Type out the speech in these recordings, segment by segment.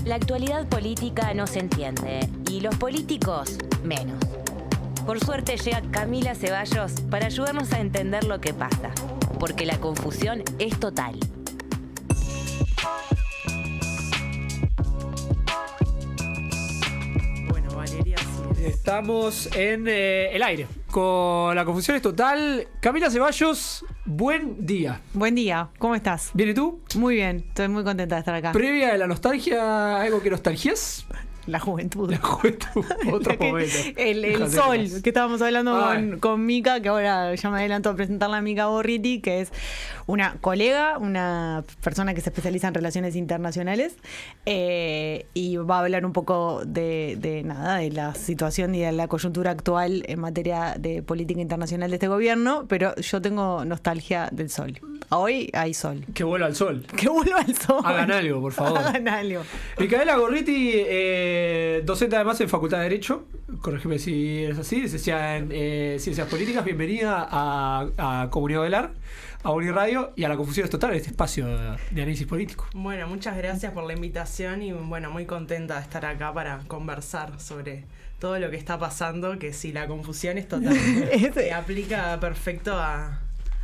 La actualidad política no se entiende y los políticos menos. Por suerte llega Camila Ceballos para ayudarnos a entender lo que pasa, porque la confusión es total. Bueno, Valeria, sí. Estamos en el aire. Con la confusión es total. Camila Ceballos, buen día. Buen día, ¿cómo estás? ¿Bien y tú? Muy bien, estoy muy contenta de estar acá. Previa de la nostalgia, ¿algo que nostalgias? La juventud. La juventud, otro momento. El sol, que estábamos hablando con Mica, que ahora ya me adelanto a presentarla a Mica Borriti, que es una colega, una persona que se especializa en relaciones internacionales, y va a hablar un poco de la situación y de la coyuntura actual en materia de política internacional de este gobierno, pero yo tengo nostalgia del sol. Hoy hay sol. Que vuelva al sol. Que vuelva al sol. Hagan algo, por favor. Hagan algo. Micaela Gorriti, docente además en Facultad de Derecho, corregime si es así, licenciada en Ciencias Políticas. Bienvenida a Comunidad Velar, a Uniradio y a La Confusión es Total, este espacio de análisis político. Bueno, muchas gracias por la invitación y bueno, muy contenta de estar acá para conversar sobre todo lo que está pasando, que si la confusión es total, se aplica perfecto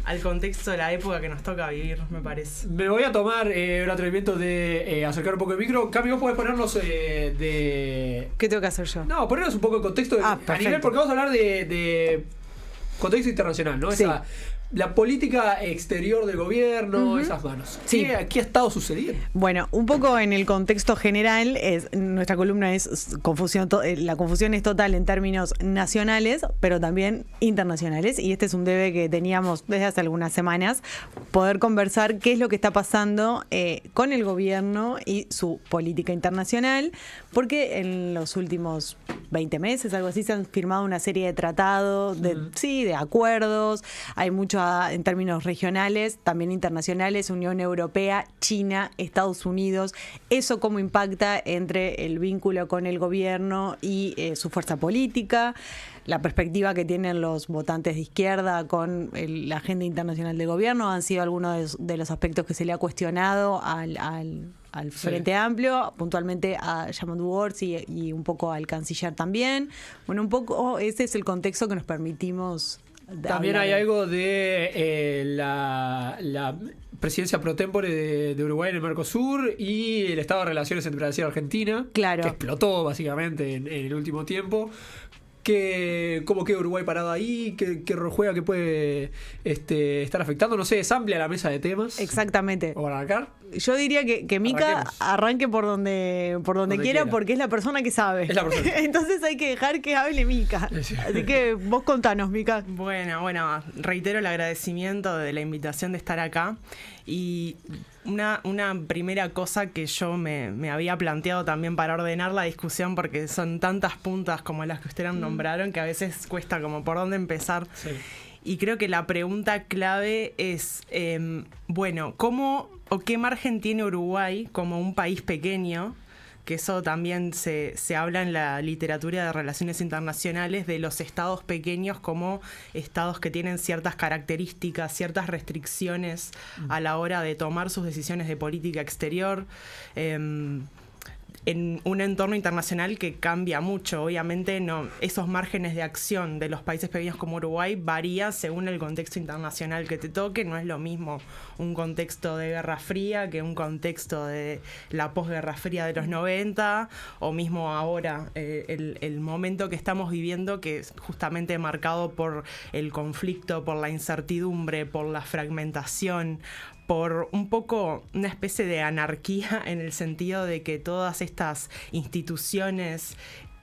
al contexto de la época que nos toca vivir, me parece. Me voy a tomar un atrevimiento de acercar un poco el micro. Cami, vos podés ponernos de... ¿Qué tengo que hacer yo? No, ponernos un poco en contexto a nivel, porque vamos a hablar de contexto internacional, ¿no? Sí. La política exterior del gobierno, esas manos. Sí. ¿Qué ha estado sucediendo? Bueno, un poco en el contexto general, nuestra columna es confusión. La confusión es total en términos nacionales, pero también internacionales. Y este es un debe que teníamos desde hace algunas semanas, poder conversar qué es lo que está pasando con el gobierno y su política internacional, porque en los últimos 20 meses, algo así, se han firmado una serie de tratados, de acuerdos. Hay mucho en términos regionales, también internacionales, Unión Europea, China, Estados Unidos. Eso cómo impacta entre el vínculo con el gobierno y su fuerza política, la perspectiva que tienen los votantes de izquierda con la agenda internacional del gobierno, han sido algunos de los aspectos que se le ha cuestionado al Frente Amplio, puntualmente a Yamandu Orsi y un poco al canciller también. Bueno, un poco ese es el contexto que nos permitimos. También hay algo de la presidencia pro tempore de Uruguay en el Mercosur y el estado de relaciones entre Brasil y Argentina, claro, que explotó básicamente en el último tiempo. ¿Cómo queda Uruguay parado ahí? ¿Qué rol juega? ¿Qué puede estar afectando? No sé, es amplia la mesa de temas. Exactamente. ¿O para arrancar? Yo diría que Mica arranque por donde quiera, porque es la persona que sabe. Es la persona. Entonces hay que dejar que hable Mica. Así que vos contanos, Mica. Bueno, reitero el agradecimiento de la invitación de estar acá. Y una primera cosa que yo me había planteado también para ordenar la discusión, porque son tantas puntas como las que ustedes nombraron, que a veces cuesta como por dónde empezar. Sí. Y creo que la pregunta clave es, ¿cómo o qué margen tiene Uruguay como un país pequeño? Que eso también se habla en la literatura de relaciones internacionales, de los estados pequeños como estados que tienen ciertas características, ciertas restricciones a la hora de tomar sus decisiones de política exterior. En un entorno internacional que cambia mucho. Obviamente esos márgenes de acción de los países pequeños como Uruguay varía según el contexto internacional que te toque. No es lo mismo un contexto de Guerra Fría que un contexto de la posguerra fría de los 90, o mismo ahora el momento que estamos viviendo, que es justamente marcado por el conflicto, por la incertidumbre, por la fragmentación, por un poco una especie de anarquía, en el sentido de que todas estas instituciones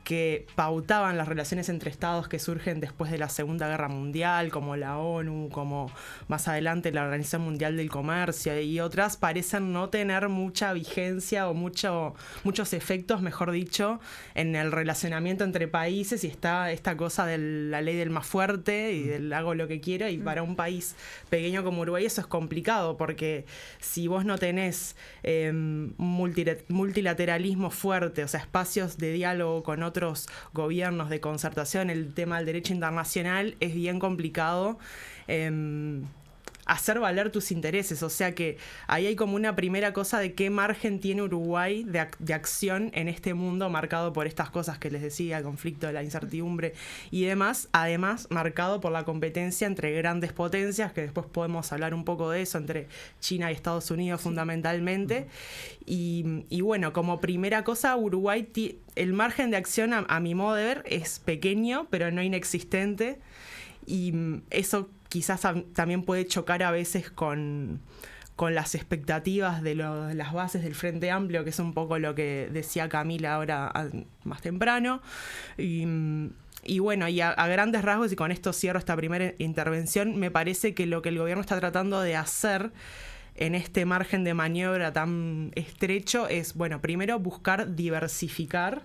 que pautaban las relaciones entre estados que surgen después de la Segunda Guerra Mundial, como la ONU, como más adelante la Organización Mundial del Comercio y otras, parecen no tener mucha vigencia o muchos efectos, mejor dicho, en el relacionamiento entre países, y está esta cosa de la ley del más fuerte y del hago lo que quiera, y para un país pequeño como Uruguay eso es complicado, porque si vos no tenés multilateralismo fuerte, o sea, espacios de diálogo con otros gobiernos, de concertación, el tema del derecho internacional es bien complicado hacer valer tus intereses. O sea que ahí hay como una primera cosa de qué margen tiene Uruguay de acción en este mundo marcado por estas cosas que les decía, el conflicto, la incertidumbre y demás, además marcado por la competencia entre grandes potencias, que después podemos hablar un poco de eso, entre China y Estados Unidos fundamentalmente. Y bueno, como primera cosa, Uruguay, el margen de acción a mi modo de ver es pequeño, pero no inexistente, y eso quizás también puede chocar a veces con las expectativas de las bases del Frente Amplio, que es un poco lo que decía Camila ahora más temprano. Y bueno, y a grandes rasgos, y con esto cierro esta primera intervención, me parece que lo que el gobierno está tratando de hacer en este margen de maniobra tan estrecho es, bueno, primero buscar diversificar,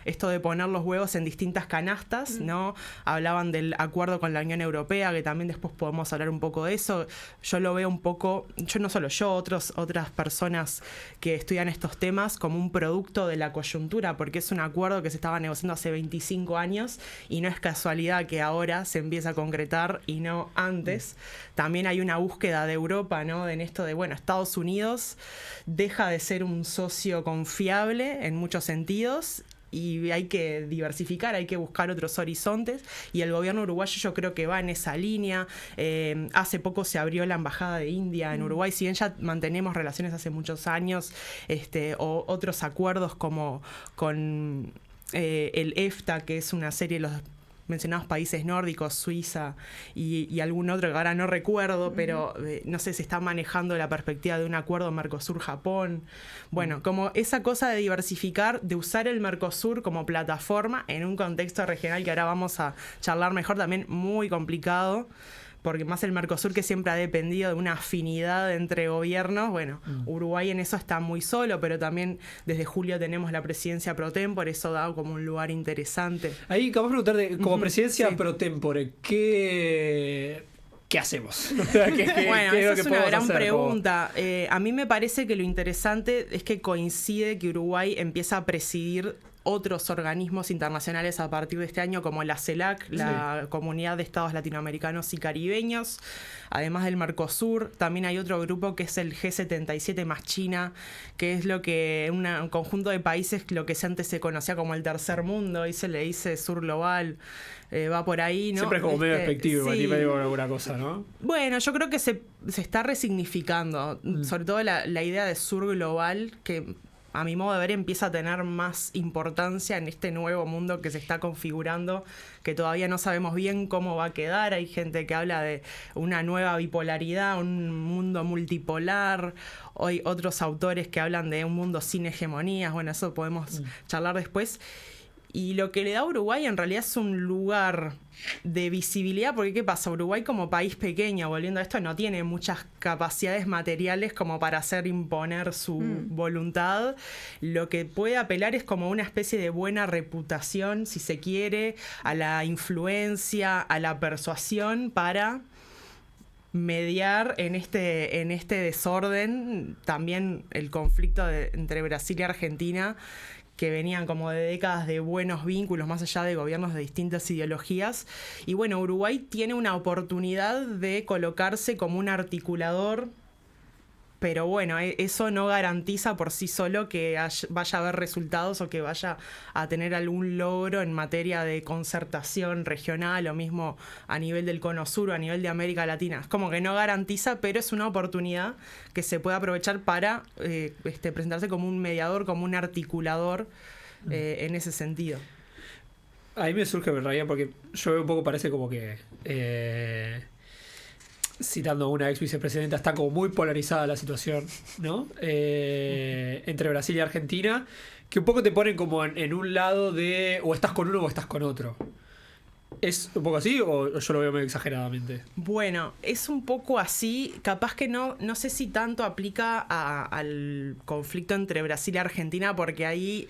esto de poner los huevos en distintas canastas, ¿no? Hablaban del acuerdo con la Unión Europea, que también después podemos hablar un poco de eso. Yo lo veo un poco, no solo yo, otras personas que estudian estos temas, como un producto de la coyuntura, porque es un acuerdo que se estaba negociando hace 25 años y no es casualidad que ahora se empiece a concretar y no antes. También hay una búsqueda de Europa, ¿no? En esto de, bueno, Estados Unidos deja de ser un socio confiable en muchos sentidos, y hay que diversificar, hay que buscar otros horizontes, y el gobierno uruguayo yo creo que va en esa línea. Hace poco se abrió la embajada de India en Uruguay, si bien ya mantenemos relaciones hace muchos años, o otros acuerdos como con el EFTA, que es una serie de los mencionados países nórdicos, Suiza y algún otro que ahora no recuerdo, pero no sé, se está manejando la perspectiva de un acuerdo Mercosur-Japón. Bueno, como esa cosa de diversificar, de usar el Mercosur como plataforma en un contexto regional que ahora vamos a charlar mejor, también muy complicado, porque más el Mercosur, que siempre ha dependido de una afinidad entre gobiernos. Bueno, Uruguay en eso está muy solo, pero también desde julio tenemos la presidencia pro tempore, eso da como un lugar interesante. Ahí acabo de preguntarte, como presidencia pro tempore, ¿qué hacemos? Bueno, esa es una gran pregunta. A mí me parece que lo interesante es que coincide que Uruguay empieza a presidir otros organismos internacionales a partir de este año, como la CELAC, la Comunidad de Estados Latinoamericanos y Caribeños, además del Mercosur. También hay otro grupo que es el G77 más China, que es lo que un conjunto de países, lo que antes se conocía como el tercer mundo, y se le dice sur global. Va por ahí, ¿no? Siempre es como medio despectivo, sí. y medio alguna cosa, ¿no? Bueno, yo creo que se está resignificando, sobre todo la idea de sur global, que a mi modo de ver empieza a tener más importancia en este nuevo mundo que se está configurando, que todavía no sabemos bien cómo va a quedar. Hay gente que habla de una nueva bipolaridad, un mundo multipolar. Hoy otros autores que hablan de un mundo sin hegemonías. Bueno, eso podemos charlar después. Y lo que le da a Uruguay en realidad es un lugar de visibilidad, porque ¿qué pasa? Uruguay como país pequeño, volviendo a esto, no tiene muchas capacidades materiales como para hacer imponer su voluntad. Lo que puede apelar es como una especie de buena reputación, si se quiere, a la influencia, a la persuasión para mediar en este desorden. También el conflicto entre Brasil y Argentina, que venían como de décadas de buenos vínculos, más allá de gobiernos de distintas ideologías. Y bueno, Uruguay tiene una oportunidad de colocarse como un articulador, pero bueno, eso no garantiza por sí solo que vaya a haber resultados o que vaya a tener algún logro en materia de concertación regional, o mismo a nivel del Cono Sur o a nivel de América Latina. Es como que no garantiza, pero es una oportunidad que se puede aprovechar para presentarse como un mediador, como un articulador en ese sentido. A mí me surge en realidad porque yo veo un poco, parece como que citando a una ex vicepresidenta, está como muy polarizada la situación, ¿no? Entre Brasil y Argentina, que un poco te ponen como en un lado de o estás con uno o estás con otro. ¿Es un poco así o yo lo veo medio exageradamente? Bueno, es un poco así. Capaz que no sé si tanto aplica al conflicto entre Brasil y Argentina, porque ahí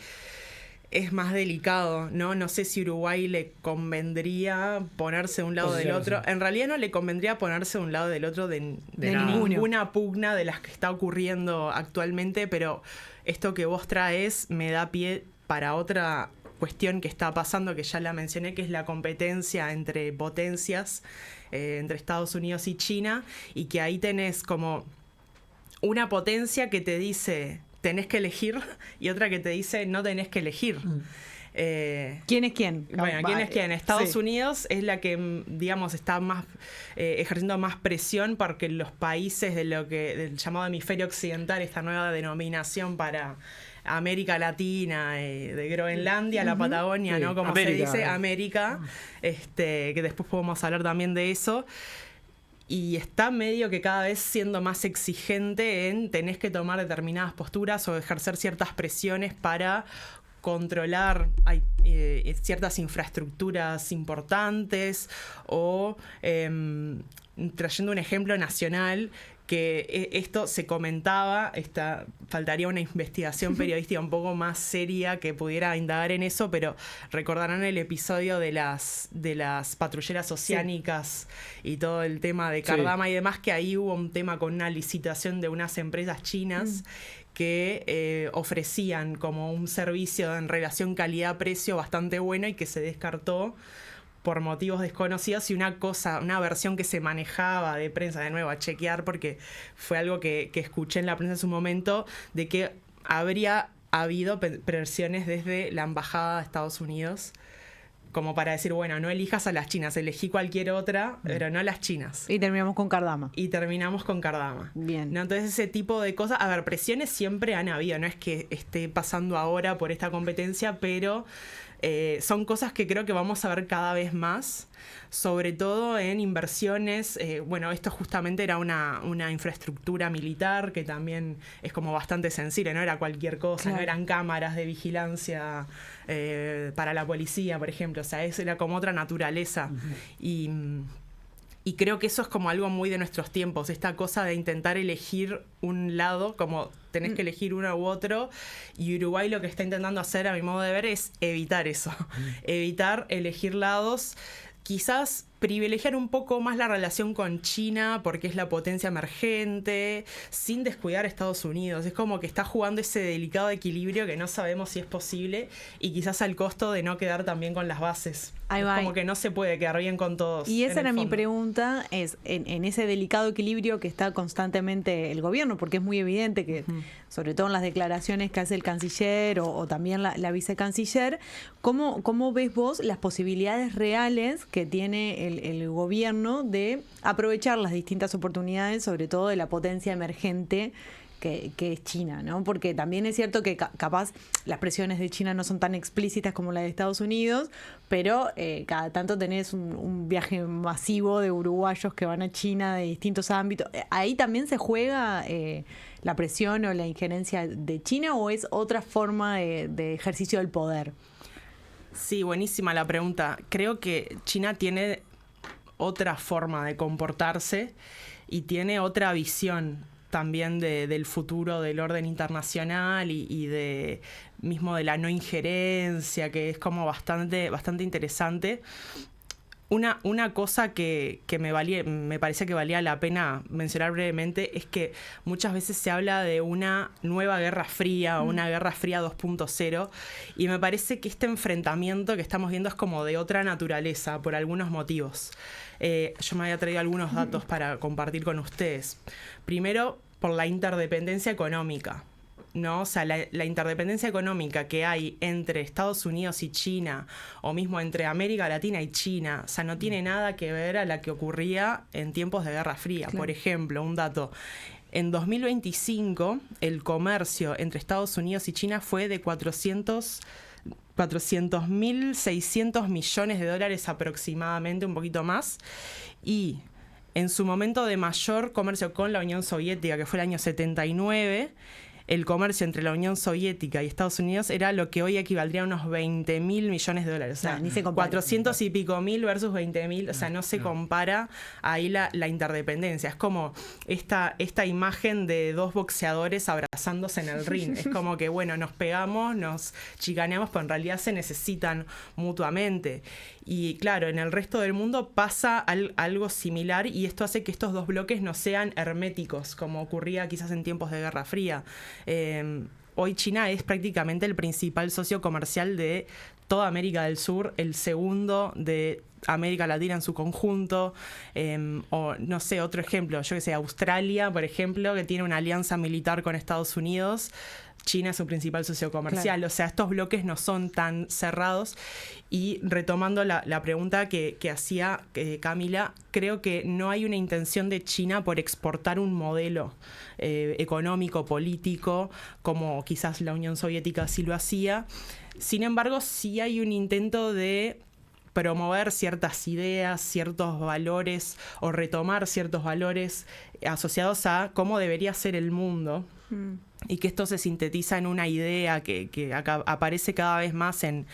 es más delicado, ¿no? No sé si Uruguay le convendría ponerse de un lado del otro. En realidad no le convendría ponerse de un lado del otro de ninguna pugna de las que está ocurriendo actualmente, pero esto que vos traes me da pie para otra cuestión que está pasando, que ya la mencioné, que es la competencia entre potencias entre Estados Unidos y China, y que ahí tenés como una potencia que te dice tenés que elegir y otra que te dice no tenés que elegir. ¿Quién es quién? Bueno, ¿quién es quién? Estados Unidos es la que, digamos, está más ejerciendo más presión porque los países del llamado hemisferio occidental, esta nueva denominación para América Latina, de Groenlandia a la Patagonia, sí, ¿no? Como América, se dice, América, que después podemos hablar también de eso. Y está medio que cada vez siendo más exigente en tenés que tomar determinadas posturas o ejercer ciertas presiones para controlar ciertas infraestructuras importantes o trayendo un ejemplo nacional que esto se comentaba, faltaría una investigación periodística un poco más seria que pudiera indagar en eso, pero recordarán el episodio de las patrulleras oceánicas y todo el tema de Cardama y demás, que ahí hubo un tema con una licitación de unas empresas chinas que ofrecían como un servicio en relación calidad-precio bastante bueno y que se descartó por motivos desconocidos, y una versión que se manejaba de prensa, de nuevo a chequear porque fue algo que escuché en la prensa en su momento, de que habría habido presiones desde la embajada de Estados Unidos como para decir, bueno, no elijas a las chinas, elegí cualquier otra, pero no las chinas. Y terminamos con Cardama. Bien. ¿No? Entonces ese tipo de cosas, a ver, presiones siempre han habido, no es que esté pasando ahora por esta competencia, pero son cosas que creo que vamos a ver cada vez más, sobre todo en inversiones. Bueno, esto justamente era una infraestructura militar que también es como bastante sensible, no era cualquier cosa, claro. No eran cámaras de vigilancia para la policía, por ejemplo, o sea, eso era como otra naturaleza. Y creo que eso es como algo muy de nuestros tiempos, esta cosa de intentar elegir un lado, como tenés que elegir uno u otro, y Uruguay lo que está intentando hacer, a mi modo de ver, es evitar eso, evitar elegir lados, quizás privilegiar un poco más la relación con China porque es la potencia emergente, sin descuidar a Estados Unidos. Es como que está jugando ese delicado equilibrio que no sabemos si es posible y quizás al costo de no quedar también con las bases. Ahí va. Como que no se puede quedar bien con todos. Y esa era mi pregunta, es en ese delicado equilibrio que está constantemente el gobierno, porque es muy evidente que, sobre todo en las declaraciones que hace el canciller o también la vicecanciller, ¿cómo ves vos las posibilidades reales que tiene el gobierno de aprovechar las distintas oportunidades, sobre todo de la potencia emergente que es China, ¿no? Porque también es cierto que capaz las presiones de China no son tan explícitas como las de Estados Unidos, pero cada tanto tenés un viaje masivo de uruguayos que van a China de distintos ámbitos. ¿Ahí también se juega la presión o la injerencia de China o es otra forma de ejercicio del poder? Sí, buenísima la pregunta. Creo que China tiene otra forma de comportarse y tiene otra visión también del futuro del orden internacional y de la no injerencia, que es como bastante interesante. Una cosa que me parece que valía la pena mencionar brevemente es que muchas veces se habla de una nueva Guerra Fría o una Guerra Fría 2.0, y me parece que este enfrentamiento que estamos viendo es como de otra naturaleza por algunos motivos. Yo me había traído algunos datos para compartir con ustedes. Primero, por la interdependencia económica, ¿no? O sea, la interdependencia económica que hay entre Estados Unidos y China, o mismo entre América Latina y China, o sea, no tiene nada que ver a la que ocurría en tiempos de Guerra Fría. Claro. Por ejemplo, un dato. En 2025, el comercio entre Estados Unidos y China fue de 400.600 millones de dólares aproximadamente, un poquito más, y en su momento de mayor comercio con la Unión Soviética, que fue el año 79, el comercio entre la Unión Soviética y Estados Unidos era lo que hoy equivaldría a unos 20.000 millones de dólares. O sea, ni se compara. 400 y pico mil versus 20.000, o sea, no se compara ahí la interdependencia. Es como esta imagen de dos boxeadores abrazándose en el ring. Es como que, bueno, nos pegamos, nos chicaneamos, pero en realidad se necesitan mutuamente. Y claro, en el resto del mundo pasa algo similar, y esto hace que estos dos bloques no sean herméticos, como ocurría quizás en tiempos de Guerra Fría. hoy China es prácticamente el principal socio comercial de toda América del Sur, el segundo de América Latina en su conjunto, o no sé, otro ejemplo, yo que sé, Australia, por ejemplo, que tiene una alianza militar con Estados Unidos. China es su principal socio comercial, o sea, estos bloques no son tan cerrados. Y retomando la pregunta que hacía Camila, creo que no hay una intención de China por exportar un modelo económico, político, como quizás la Unión Soviética sí lo hacía. Sin embargo, sí hay un intento de promover ciertas ideas, ciertos valores o retomar ciertos valores asociados a cómo debería ser el mundo. Y que esto se sintetiza en una idea que aparece cada vez más en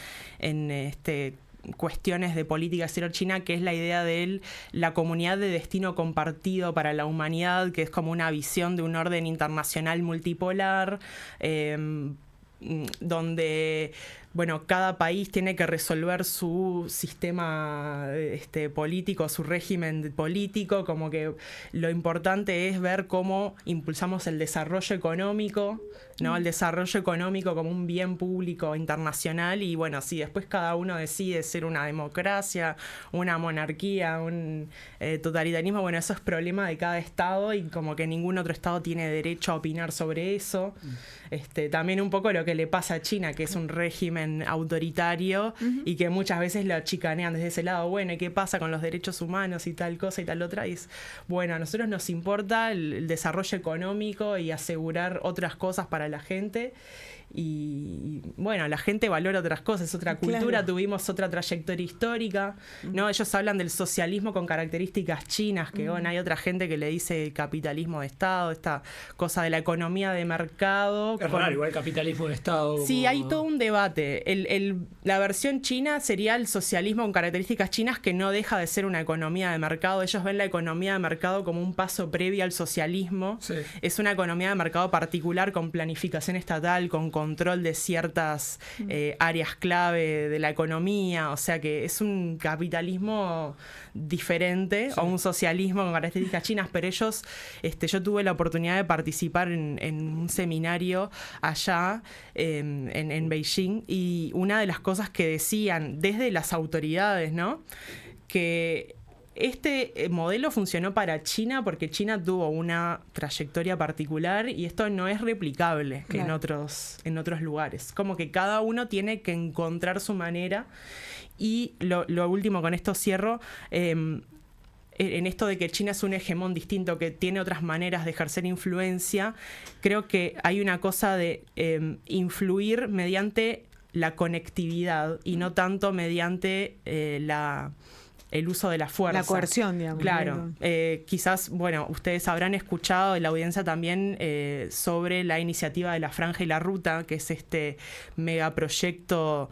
cuestiones de política exterior china, que es la idea de la comunidad de destino compartido para la humanidad, que es como una visión de un orden internacional multipolar, donde cada país tiene que resolver su sistema político, su régimen político, como que lo importante es ver cómo impulsamos el desarrollo económico, ¿no? El desarrollo económico como un bien público internacional, y si después cada uno decide ser una democracia, una monarquía, un totalitarismo, eso es problema de cada estado, y como que ningún otro estado tiene derecho a opinar sobre eso. También un poco lo que le pasa a China, que es un régimen autoritario y que muchas veces lo chicanean desde ese lado. ¿Y qué pasa con los derechos humanos y tal cosa y tal otra? Y es, a nosotros nos importa el desarrollo económico y asegurar otras cosas para la gente. Y la gente valora otras cosas, otra cultura, claro. Tuvimos otra trayectoria histórica, ¿no? Ellos hablan del socialismo con características chinas, que hay otra gente que le dice capitalismo de Estado, esta cosa de la economía de mercado. Es raro, igual capitalismo de Estado. Sí, como... hay todo un debate. La versión china sería el socialismo con características chinas, que no deja de ser una economía de mercado. Ellos ven la economía de mercado como un paso previo al socialismo. Sí. Es una economía de mercado particular, con planificación estatal, con control de ciertas áreas clave de la economía, o sea que es un capitalismo diferente, sí, o un socialismo con características chinas, pero ellos, yo tuve la oportunidad de participar en un seminario allá en Beijing, y una de las cosas que decían desde las autoridades, ¿no?, que este modelo funcionó para China porque China tuvo una trayectoria particular y esto no es replicable, claro, en otros lugares. Como que cada uno tiene que encontrar su manera. Y lo último, con esto cierro, en esto de que China es un hegemón distinto, que tiene otras maneras de ejercer influencia, creo que hay una cosa de influir mediante la conectividad y no tanto mediante el uso de la fuerza. La coerción, digamos. Claro. Quizás, ustedes habrán escuchado, la audiencia también, sobre la iniciativa de la Franja y la Ruta, que es este megaproyecto,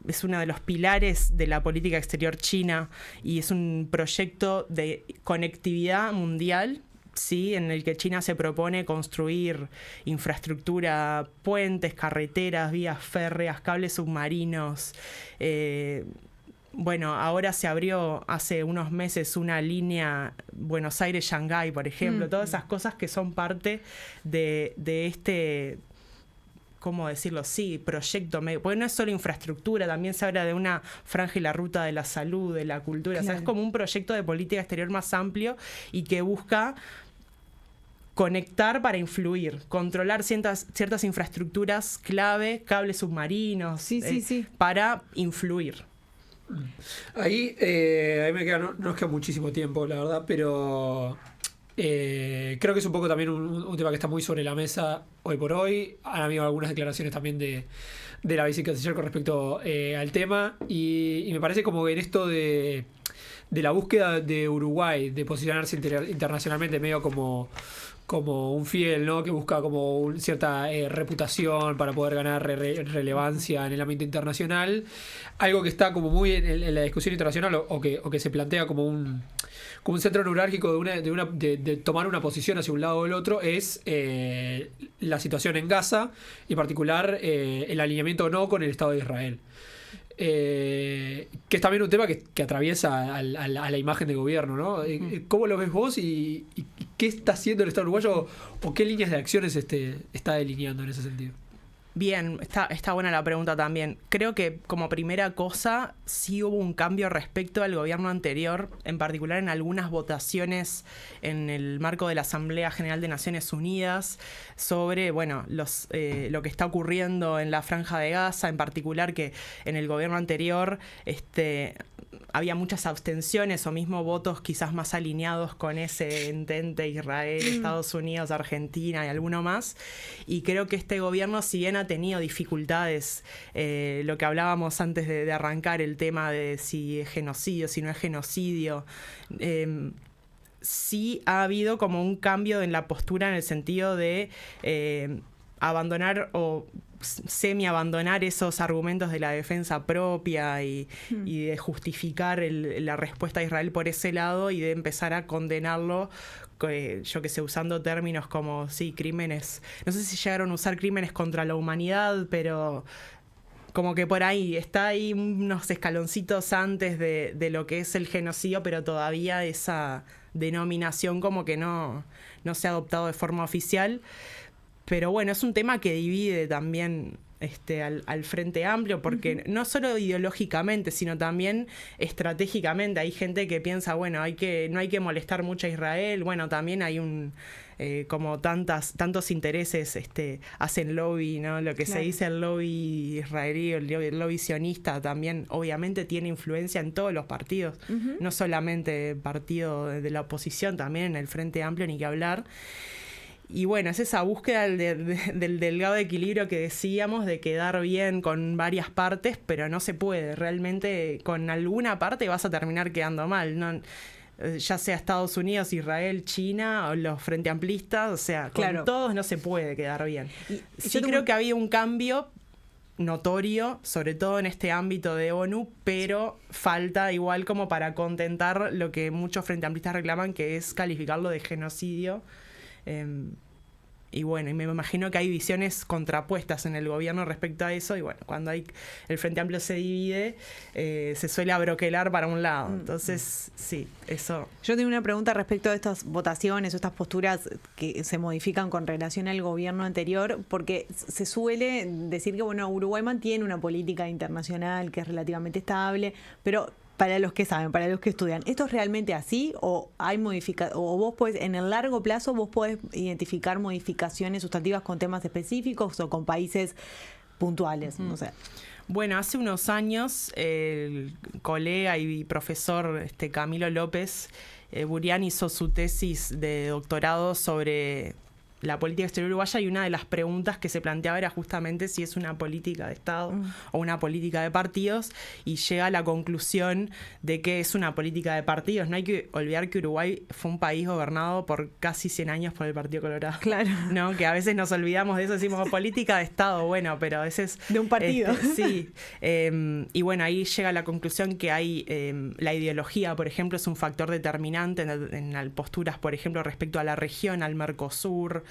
es uno de los pilares de la política exterior china, y es un proyecto de conectividad mundial, sí, en el que China se propone construir infraestructura, puentes, carreteras, vías férreas, cables submarinos. Ahora se abrió hace unos meses una línea Buenos Aires-Shanghái, por ejemplo. Todas esas cosas que son parte de este, ¿cómo decirlo? Sí, proyecto. Porque no es solo infraestructura, también se habla de una franja y la ruta de la salud, de la cultura. Claro. O sea, es como un proyecto de política exterior más amplio y que busca conectar para influir, controlar ciertas infraestructuras clave, cables submarinos, sí, para influir. Ahí me queda, no nos queda muchísimo tiempo, la verdad, pero creo que es un poco también un tema que está muy sobre la mesa hoy por hoy. Han habido algunas declaraciones también de la vicecanciller con respecto al tema, y me parece como que en esto de la búsqueda de Uruguay de posicionarse internacionalmente medio como un fiel, ¿no?, que busca como cierta reputación para poder ganar relevancia en el ámbito internacional. Algo que está como muy en la discusión internacional, o que se plantea como un centro neurálgico de tomar una posición hacia un lado o el otro, es la situación en Gaza, y en particular el alineamiento o no con el Estado de Israel. Que es también un tema que atraviesa a la imagen de gobierno, ¿no? ¿Cómo lo ves vos y qué está haciendo el Estado uruguayo, o qué líneas de acciones está delineando en ese sentido? Bien, está buena la pregunta también. Creo que como primera cosa sí hubo un cambio respecto al gobierno anterior, en particular en algunas votaciones en el marco de la Asamblea General de Naciones Unidas sobre, bueno, lo que está ocurriendo en la Franja de Gaza, en particular que en el gobierno anterior había muchas abstenciones o mismo votos quizás más alineados con ese entente Israel, Estados Unidos, Argentina y alguno más. Y creo que este gobierno, si bien ha tenido dificultades, lo que hablábamos antes de arrancar, el tema de si es genocidio, si no es genocidio, sí ha habido como un cambio en la postura en el sentido de abandonar o semi-abandonar esos argumentos de la defensa propia y de justificar la respuesta a Israel por ese lado y de empezar a condenarlo, yo que sé, usando términos como, sí, crímenes, no sé si llegaron a usar crímenes contra la humanidad, pero como que por ahí, está ahí unos escaloncitos antes de lo que es el genocidio, pero todavía esa denominación como que no se ha adoptado de forma oficial. Pero bueno, es un tema que divide también al Frente Amplio, porque no solo ideológicamente, sino también estratégicamente. Hay gente que piensa, bueno, no hay que molestar mucho a Israel. Bueno, también hay como tantos intereses hacen lobby, ¿no? Lo que se dice el lobby israelí, el lobby sionista también obviamente tiene influencia en todos los partidos, no solamente el partido de la oposición, también en el Frente Amplio, ni que hablar. Y bueno, es esa búsqueda del delgado equilibrio que decíamos, de quedar bien con varias partes, pero no se puede. Realmente con alguna parte vas a terminar quedando mal, ¿no? Ya sea Estados Unidos, Israel, China o los frente amplistas, o sea, con todos no se puede quedar bien. Sí, creo que había un cambio notorio, sobre todo en este ámbito de ONU, pero falta igual como para contentar lo que muchos frente amplistas reclaman, que es calificarlo de genocidio. Y bueno, y me imagino que hay visiones contrapuestas en el gobierno respecto a eso, y bueno, cuando el Frente Amplio se divide, se suele abroquelar para un lado. Entonces, sí, eso. Yo tengo una pregunta respecto a estas votaciones o estas posturas que se modifican con relación al gobierno anterior, porque se suele decir que, bueno, Uruguay mantiene una política internacional que es relativamente estable, pero para los que saben, para los que estudian, ¿esto es realmente así o hay o vos podés, en el largo plazo, vos podés identificar modificaciones sustantivas con temas específicos o con países puntuales? No sé. Bueno, hace unos años el colega y profesor Camilo López Burián hizo su tesis de doctorado sobre la política exterior uruguaya, y una de las preguntas que se planteaba era justamente si es una política de Estado o una política de partidos, y llega a la conclusión de que es una política de partidos. No hay que olvidar que Uruguay fue un país gobernado por casi 100 años por el Partido Colorado. Claro. ¿No? Que a veces nos olvidamos de eso, decimos política de Estado, bueno, pero a veces de un partido. Sí. Y bueno, ahí llega a la conclusión que hay la ideología, por ejemplo, es un factor determinante en posturas, por ejemplo, respecto a la región, al Mercosur.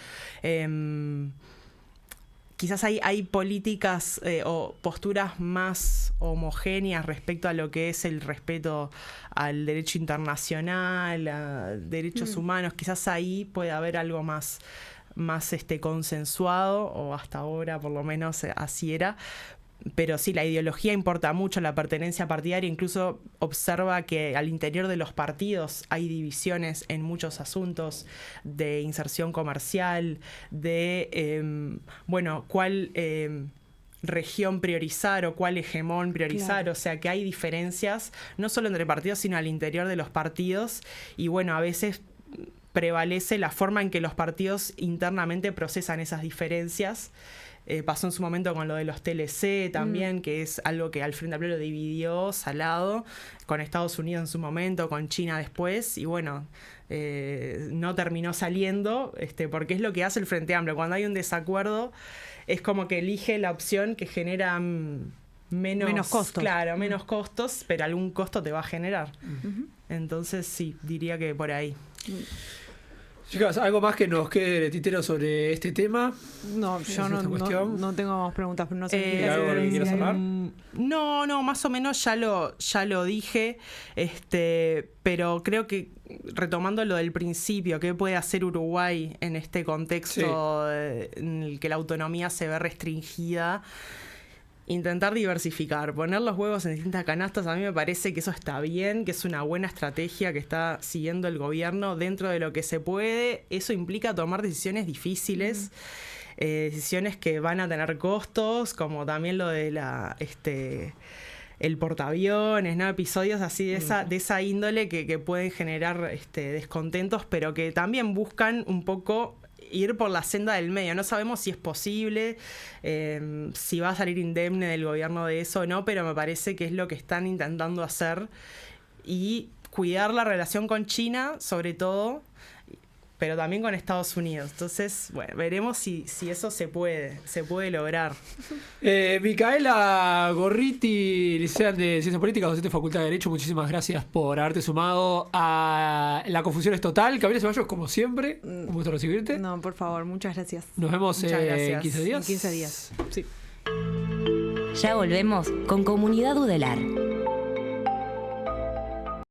Quizás hay políticas o posturas más homogéneas respecto a lo que es el respeto al derecho internacional, a derechos humanos. Quizás ahí puede haber algo más consensuado, o hasta ahora por lo menos así era. Pero sí, la ideología importa mucho, la pertenencia partidaria. Incluso observa que al interior de los partidos hay divisiones en muchos asuntos de inserción comercial, de, cuál región priorizar o cuál hegemón priorizar. Claro. O sea que hay diferencias, no solo entre partidos, sino al interior de los partidos. Y bueno, a veces prevalece la forma en que los partidos internamente procesan esas diferencias. Pasó en su momento con lo de los TLC también, que es algo que al Frente Amplio lo dividió salado, con Estados Unidos en su momento, con China después, y bueno, no terminó saliendo, porque es lo que hace el Frente Amplio. Cuando hay un desacuerdo, es como que elige la opción que genera menos costos. Claro, menos costos, pero algún costo te va a generar. Entonces sí, diría que por ahí. Chicas, ¿algo más que nos quede de tintero sobre este tema? No, yo no tengo más preguntas, pero no sé qué ¿algo que quieras cerrar? No, más o menos ya lo dije, pero creo que retomando lo del principio, ¿qué puede hacer Uruguay en este contexto en el que la autonomía se ve restringida? Intentar diversificar, poner los huevos en distintas canastas, a mí me parece que eso está bien, que es una buena estrategia que está siguiendo el gobierno dentro de lo que se puede. Eso implica tomar decisiones difíciles, decisiones que van a tener costos, como también lo de el portaaviones, ¿no? Episodios así de esa índole que pueden generar descontentos, pero que también buscan un poco ir por la senda del medio. No sabemos si es posible, si va a salir indemne del gobierno de eso o no, pero me parece que es lo que están intentando hacer y cuidar la relación con China, sobre todo, pero también con Estados Unidos. Entonces, bueno, veremos si eso se puede lograr. Micaela Gorriti, licenciada de Ciencias Políticas, docente de Facultad de Derecho, muchísimas gracias por haberte sumado a La Confusión es Total. Camila Ceballos, como siempre, un gusto recibirte. No, por favor, muchas gracias. Nos vemos en 15 días. En 15 días, sí. Ya volvemos con Comunidad Udelar.